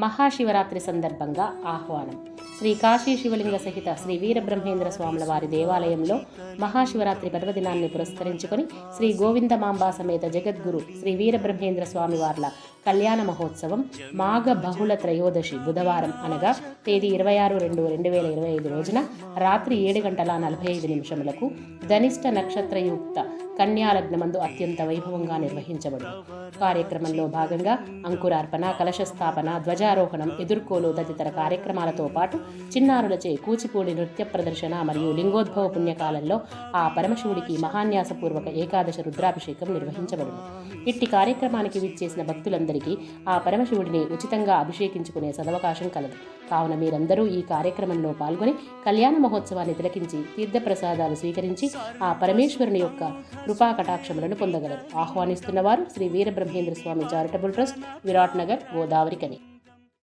మహాశివరాత్రి సందర్భంగా ఆహ్వానం. శ్రీ కాశీ శివలింగ సహిత శ్రీ వీరబ్రహ్మేంద్ర స్వాముల వారి దేవాలయంలో మహాశివరాత్రి పర్వదినాన్ని పురస్కరించుకొని శ్రీ గోవిందమాంబా సమేత జగద్గురు శ్రీ వీరబ్రహ్మేంద్ర స్వామి వార్ల కళ్యాణ మహోత్సవం మాఘ బహుళ త్రయోదశి బుధవారం అనగా తేదీ 26/2/2025 రోజున రాత్రి 7:45 ధనిష్ట నక్షత్రయుక్త కన్యాలగ్నమందు అత్యంత వైభవంగా నిర్వహించబడు. కార్యక్రమంలో భాగంగా అంకురార్పణ, కలశస్థాపన, ధ్వజారోహణం, ఎదుర్కోలు తదితర కార్యక్రమాలతో పాటు చిన్నారులచే కూచిపూడి నృత్య ప్రదర్శన మరియు లింగోద్భవ పుణ్యకాలంలో ఆ పరమశివుడికి మహాన్యాసపూర్వక ఏకాదశ రుద్రాభిషేకం నిర్వహించబడును. ఇట్టి కార్యక్రమానికి విచ్చేసిన భక్తులందరికీ ఆ పరమశివుడిని ఉచితంగా అభిషేకించుకునే సదవకాశం కలదు. కావున మీరందరూ ఈ కార్యక్రమంలో పాల్గొని కళ్యాణ మహోత్సవాన్ని తిలకించి తీర్థప్రసాదాలు స్వీకరించి ఆ పరమేశ్వరుని యొక్క కృపా కటాక్షములను పొందగలరు. ఆహ్వానిస్తున్నవారు శ్రీ వీరబ్రహ్మేంద్ర స్వామి చారిటబుల్ ట్రస్ట్, విరాట్ నగర్, గోదావరి కని.